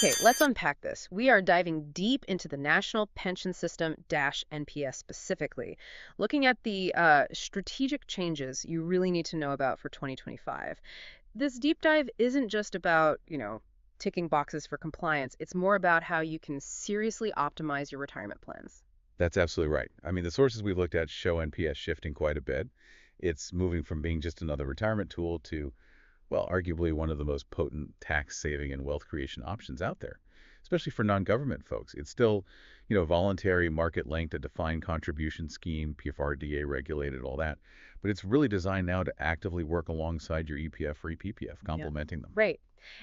Okay, let's unpack this. We are diving deep into the National Pension System NPS specifically, looking at the strategic changes you really need to know about for 2025. This deep dive isn't just about, ticking boxes for compliance. It's more about how you can seriously optimize your retirement plans. That's absolutely right. I mean, the sources we've looked at show NPS shifting quite a bit. It's moving from being just another retirement tool to, well, arguably one of the most potent tax saving and wealth creation options out there, especially for non-government folks. It's still, voluntary, market linked, a defined contribution scheme, PFRDA regulated, all that. But it's really designed now to actively work alongside your EPF or EPPF, Yeah. complementing them. Right.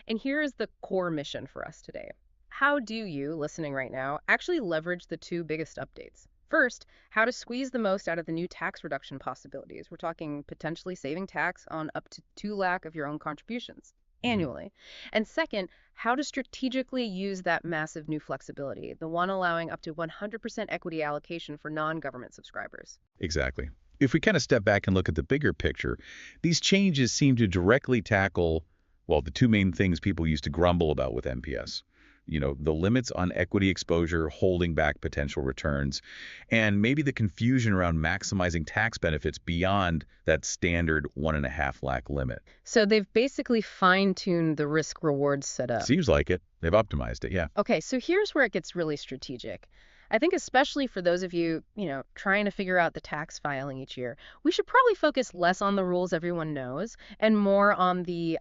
And here is the core mission for us today. How do you, listening right now, actually leverage the two biggest updates? First, how to squeeze the most out of the new tax reduction possibilities. We're talking potentially saving tax on up to 2 lakh of your own contributions Mhm. annually. And second, how to strategically use that massive new flexibility, the one allowing up to 100% equity allocation for non-government subscribers. Exactly. If we kind of step back and look at the bigger picture, these changes seem to directly tackle, well, the two main things people used to grumble about with NPS. The limits on equity exposure, holding back potential returns, and maybe the confusion around maximizing tax benefits beyond that standard 1.5 lakh limit. So they've basically fine-tuned the risk reward setup. Seems like it. They've optimized it, yeah. Okay, so here's where it gets really strategic. I think especially for those of you, trying to figure out the tax filing each year, we should probably focus less on the rules everyone knows and more on the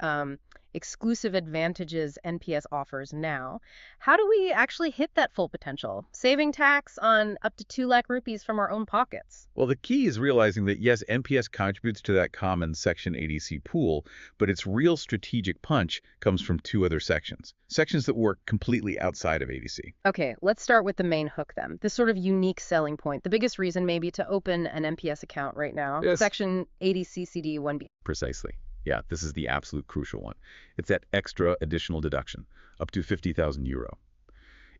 exclusive advantages NPS offers now. How do we actually hit that full potential? Saving tax on up to 2 lakh rupees from our own pockets. Well, the key is realizing that yes, NPS contributes to that common Section 80C pool, but its real strategic punch comes from two other sections, sections that work completely outside of 80C. Okay, let's start with the main hook then. This sort of unique selling point. The biggest reason maybe to open an NPS account right now. Yes. Section 80 CCD 1B. Precisely. Yeah, this is the absolute crucial one. It's that extra additional deduction, up to 50,000 euro.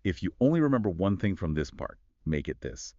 If you only remember one thing from this part, make it this.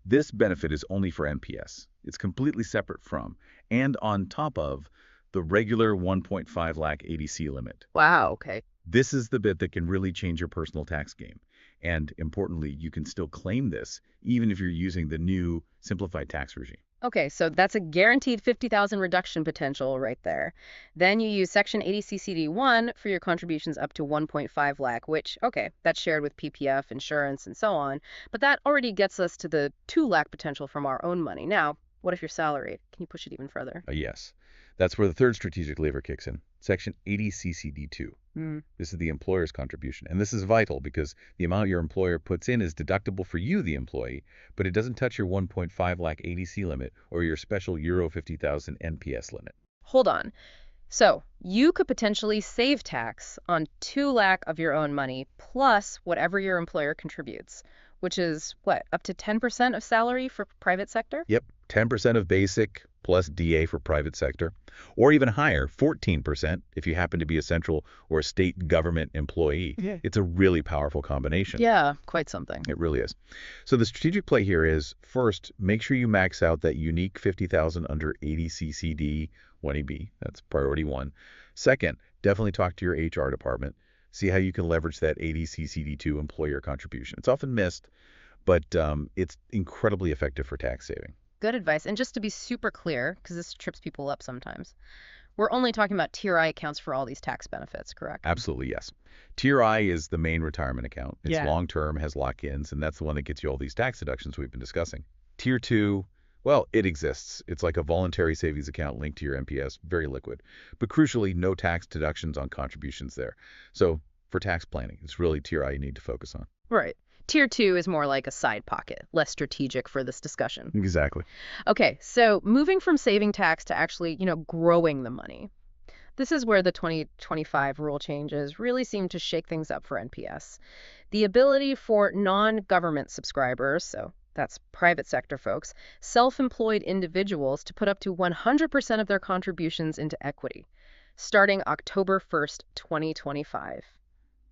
This benefit is only for NPS. It's completely separate from, and on top of, the regular 1.5 lakh ADC limit. Wow, okay. This is the bit that can really change your personal tax game. And importantly, you can still claim this even if you're using the new simplified tax regime. Okay, so that's a guaranteed 50,000 reduction potential right there. Then you use Section 80 CCD1 for your contributions up to 1.5 lakh, which, okay, that's shared with PPF, insurance, and so on. But that already gets us to the 2 lakh potential from our own money. Now, what if you're salaried? Can you push it even further? Yes. That's where the third strategic lever kicks in. Section 80 CCD2. Hmm. This is the employer's contribution. And this is vital because the amount your employer puts in is deductible for you, the employee, but it doesn't touch your 1.5 lakh ADC limit or your special Euro 50,000 NPS limit. Hold on. So you could potentially save tax on 2 lakh of your own money plus whatever your employer contributes, which is what, up to 10% of salary for private sector? Yep, 10% of basic plus DA for private sector, or even higher, 14% if you happen to be a central or state government employee. Yeah. It's a really powerful combination. Yeah, quite something. It really is. So the strategic play here is, first, make sure you max out that unique 50,000 under 80 CCD 1EB. That's priority one. Second, definitely talk to your HR department. See how you can leverage that 80 CCD2 employer contribution. It's often missed, but it's incredibly effective for tax saving. Good advice. And just to be super clear, because this trips people up sometimes, we're only talking about Tier I accounts for all these tax benefits, correct? Absolutely, yes. Tier I is the main retirement account. It's Yeah. long-term, has lock-ins, and that's the one that gets you all these tax deductions we've been discussing. Tier 2, well, it exists. It's like a voluntary savings account linked to your NPS, very liquid. But crucially, no tax deductions on contributions there. So for tax planning, it's really Tier I you need to focus on. Right. Tier 2 is more like a side pocket, less strategic for this discussion. Exactly. Okay, so moving from saving tax to actually, growing the money. This is where the 2025 rule changes really seem to shake things up for NPS. The ability for non-government subscribers, so that's private sector folks, self-employed individuals to put up to 100% of their contributions into equity, starting October 1st, 2025.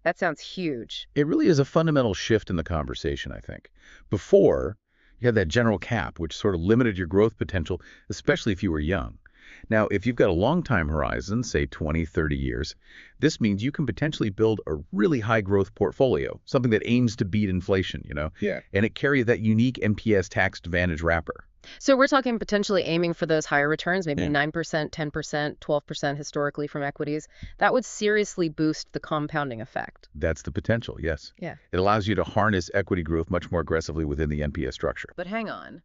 That sounds huge. It really is a fundamental shift in the conversation, I think. Before, you had that general cap, which sort of limited your growth potential, especially if you were young. Now, if you've got a long time horizon, say 20, 30 years, this means you can potentially build a really high growth portfolio, something that aims to beat inflation. Yeah. And it carries that unique NPS tax advantage wrapper. So we're talking potentially aiming for those higher returns, maybe Yeah. 9%, 10%, 12% historically from equities. That would seriously boost the compounding effect. That's the potential, yes. Yeah. It allows you to harness equity growth much more aggressively within the NPS structure. But hang on.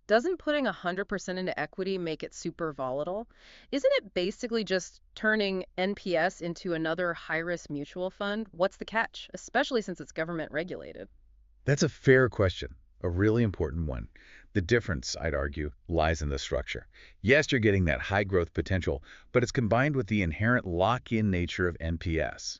Doesn't putting 100% into equity make it super volatile? Isn't it basically just turning NPS into another high-risk mutual fund? What's the catch, especially since it's government regulated? That's a fair question, a really important one. The difference, I'd argue, lies in the structure. Yes, you're getting that high growth potential, but it's combined with the inherent lock-in nature of NPS.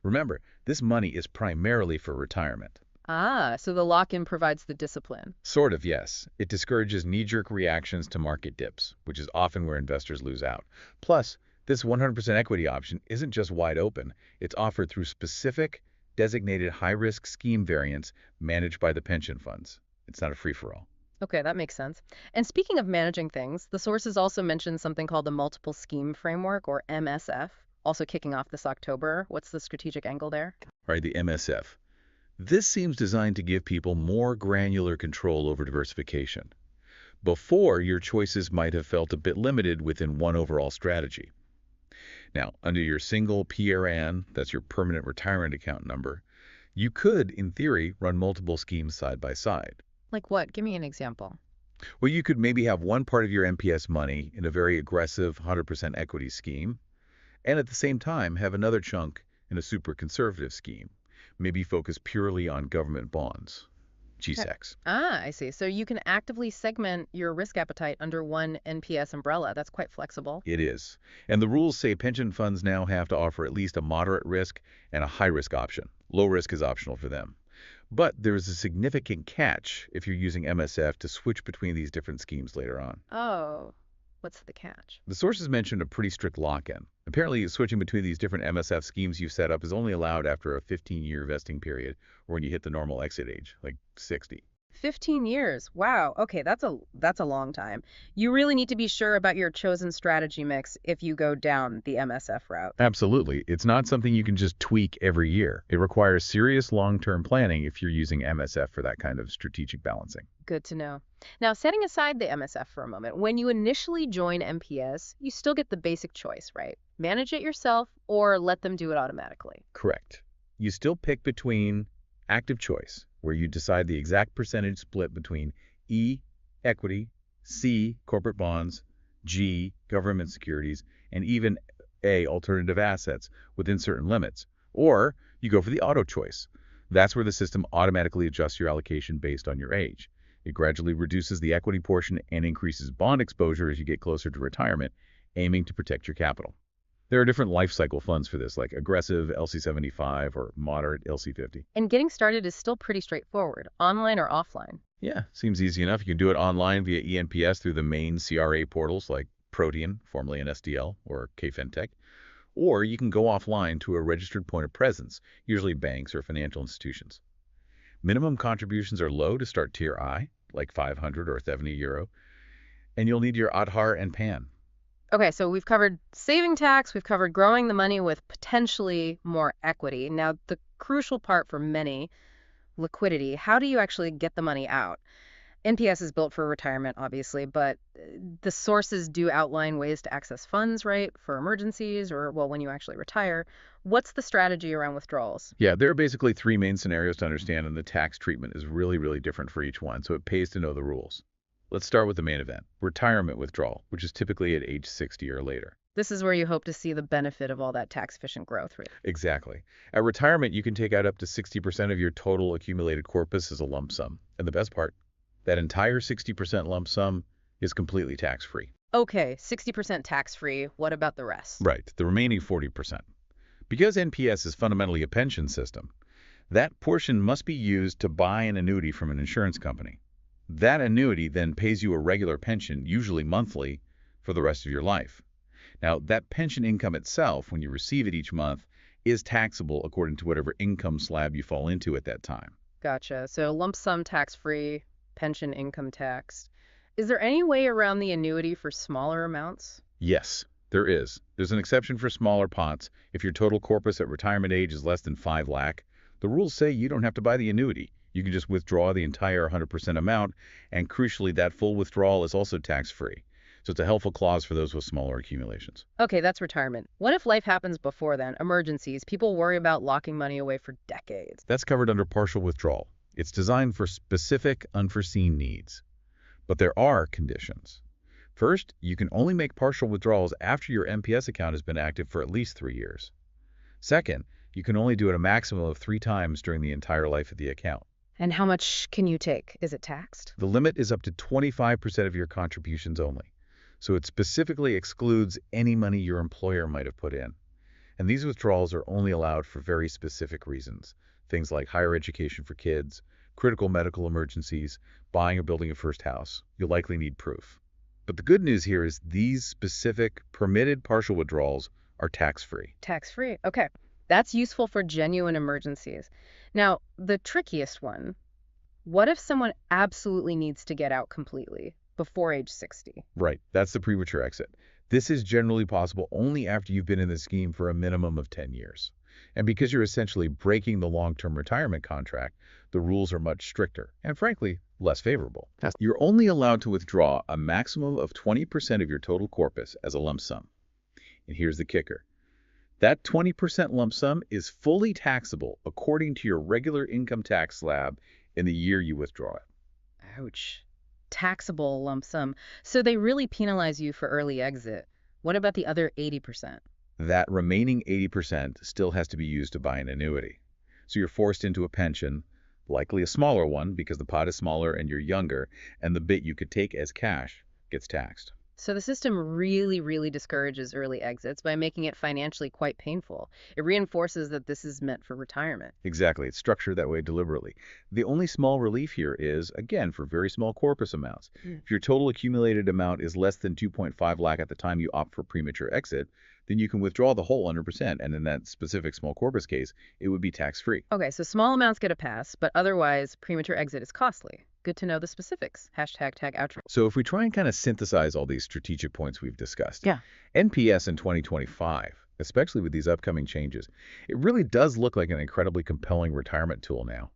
Remember, this money is primarily for retirement. Ah, so the lock-in provides the discipline. Sort of, yes. It discourages knee-jerk reactions to market dips, which is often where investors lose out. Plus, this 100% equity option isn't just wide open. It's offered through specific, designated high-risk scheme variants managed by the pension funds. It's not a free-for-all. Okay, that makes sense. And speaking of managing things, the sources also mentioned something called the Multiple Scheme Framework, or MSF, also kicking off this October. What's the strategic angle there? Right, the MSF. This seems designed to give people more granular control over diversification. Before, your choices might have felt a bit limited within one overall strategy. Now, under your single PRN, that's your permanent retirement account number, you could, in theory, run multiple schemes side by side. Like what? Give me an example. Well, you could maybe have one part of your NPS money in a very aggressive 100% equity scheme, and at the same time have another chunk in a super conservative scheme, maybe focus purely on government bonds, GSECs. Ah, I see. So you can actively segment your risk appetite under one NPS umbrella. That's quite flexible. It is. And the rules say pension funds now have to offer at least a moderate risk and a high risk option. Low risk is optional for them. But there is a significant catch if you're using MSF to switch between these different schemes later on. Oh, what's the catch? The sources mentioned a pretty strict lock-in. Apparently, switching between these different MSF schemes you've set up is only allowed after a 15-year vesting period or when you hit the normal exit age, like 60. 15 years. Wow. Okay, that's a long time. You really need to be sure about your chosen strategy mix if you go down the MSF route. Absolutely. It's not something you can just tweak every year. It requires serious long-term planning if you're using MSF for that kind of strategic balancing. Good to know. Now, setting aside the MSF for a moment, when you initially join MPS, you still get the basic choice, right? Manage it yourself or let them do it automatically. Correct. You still pick between active choice, where you decide the exact percentage split between E, equity, C, corporate bonds, G, government securities, and even A, alternative assets within certain limits. Or you go for the auto choice. That's where the system automatically adjusts your allocation based on your age. It gradually reduces the equity portion and increases bond exposure as you get closer to retirement, aiming to protect your capital. There are different life cycle funds for this, like aggressive LC75 or moderate LC50. And getting started is still pretty straightforward, online or offline. Yeah, seems easy enough. You can do it online via eNPS through the main CRA portals like Protean, formerly an SDL, or KFintech. Or you can go offline to a registered point of presence, usually banks or financial institutions. Minimum contributions are low to start Tier I, like 500 or 70 euro, and you'll need your Aadhaar and PAN. Okay, so we've covered saving tax, we've covered growing the money with potentially more equity. Now, the crucial part for many, liquidity. How do you actually get the money out? NPS is built for retirement, obviously, but the sources do outline ways to access funds, right, for emergencies or, well, when you actually retire. What's the strategy around withdrawals? Yeah, there are basically three main scenarios to understand, and the tax treatment is really, really different for each one, so it pays to know the rules. Let's start with the main event, retirement withdrawal, which is typically at age 60 or later. This is where you hope to see the benefit of all that tax-efficient growth, right? Exactly. At retirement, you can take out up to 60% of your total accumulated corpus as a lump sum. And the best part, that entire 60% lump sum is completely tax-free. Okay, 60% tax-free. What about the rest? Right, the remaining 40%. Because NPS is fundamentally a pension system, that portion must be used to buy an annuity from an insurance company. That annuity then pays you a regular pension, usually monthly, for the rest of your life. Now, that pension income itself, when you receive it each month, is taxable according to whatever income slab you fall into at that time. Gotcha. So lump sum tax-free, pension income taxed. Is there any way around the annuity for smaller amounts? Yes, there is. There's an exception for smaller pots. If your total corpus at retirement age is less than 5 lakh, the rules say you don't have to buy the annuity. You can just withdraw the entire 100% amount, and crucially, that full withdrawal is also tax-free. So it's a helpful clause for those with smaller accumulations. Okay, that's retirement. What if life happens before then? Emergencies. People worry about locking money away for decades. That's covered under partial withdrawal. It's designed for specific, unforeseen needs. But there are conditions. First, you can only make partial withdrawals after your MPS account has been active for at least 3 years. Second, you can only do it a maximum of 3 times during the entire life of the account. And how much can you take? Is it taxed? The limit is up to 25% of your contributions only, so it specifically excludes any money your employer might have put in. And these withdrawals are only allowed for very specific reasons, things like higher education for kids, critical medical emergencies, buying or building a first house. You'll likely need proof. But the good news here is these specific permitted partial withdrawals are tax-free. Tax-free. Okay. That's useful for genuine emergencies. Now, the trickiest one, what if someone absolutely needs to get out completely before age 60? Right, that's the premature exit. This is generally possible only after you've been in the scheme for a minimum of 10 years. And because you're essentially breaking the long-term retirement contract, the rules are much stricter and, frankly, less favorable. You're only allowed to withdraw a maximum of 20% of your total corpus as a lump sum. And here's the kicker. That 20% lump sum is fully taxable according to your regular income tax slab in the year you withdraw it. Ouch. Taxable lump sum. So they really penalize you for early exit. What about the other 80%? That remaining 80% still has to be used to buy an annuity. So you're forced into a pension, likely a smaller one because the pot is smaller and you're younger, and the bit you could take as cash gets taxed. So the system really, really discourages early exits by making it financially quite painful. It reinforces that this is meant for retirement. Exactly. It's structured that way deliberately. The only small relief here is, again, for very small corpus amounts. If your total accumulated amount is less than 2.5 lakh at the time you opt for premature exit, then you can withdraw the whole 100%, and in that specific small corpus case, it would be tax-free. Okay, so small amounts get a pass, but otherwise premature exit is costly. Good to know the specifics. Hashtag tag outro. So if we try and kind of synthesize all these strategic points we've discussed, Yeah. NPS in 2025, especially with these upcoming changes, it really does look like an incredibly compelling retirement tool now.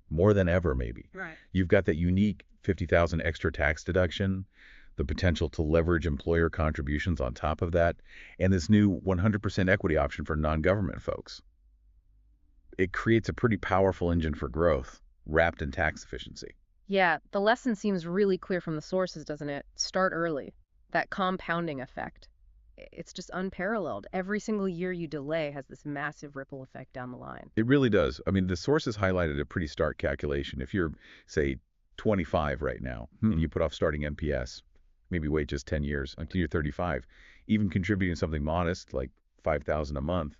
More than ever, maybe. Right. You've got that unique 50,000 extra tax deduction, the potential to leverage employer contributions on top of that, and this new 100% equity option for non-government folks. It creates a pretty powerful engine for growth, wrapped in tax efficiency. Yeah, the lesson seems really clear from the sources, doesn't it? Start early. That compounding effect. It's just unparalleled. Every single year you delay has this massive ripple effect down the line. It really does. I mean, the sources highlighted a pretty stark calculation. If you're, say, 25 right now, and you put off starting NPS, maybe wait just 10 years until you're 35, even contributing something modest like $5,000 a month,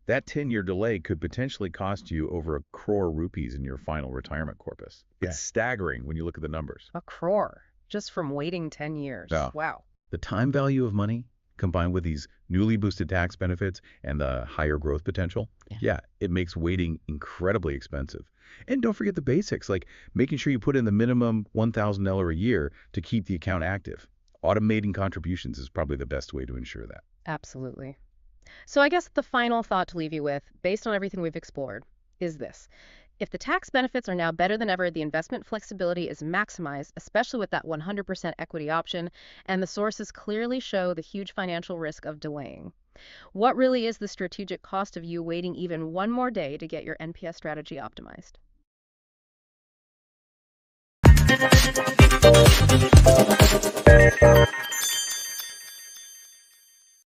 that 10-year delay could potentially cost you over 1 crore rupees in your final retirement corpus. It's staggering when you look at the numbers. 1 crore, just from waiting 10 years. Yeah. Wow. The time value of money, combined with these newly boosted tax benefits and the higher growth potential, it makes waiting incredibly expensive. And don't forget the basics, like making sure you put in the minimum $1,000 a year to keep the account active. Automating contributions is probably the best way to ensure that. Absolutely. So I guess the final thought to leave you with, based on everything we've explored, is this. If the tax benefits are now better than ever, the investment flexibility is maximized, especially with that 100% equity option, and the sources clearly show the huge financial risk of delaying. What really is the strategic cost of you waiting even one more day to get your NPS strategy optimized?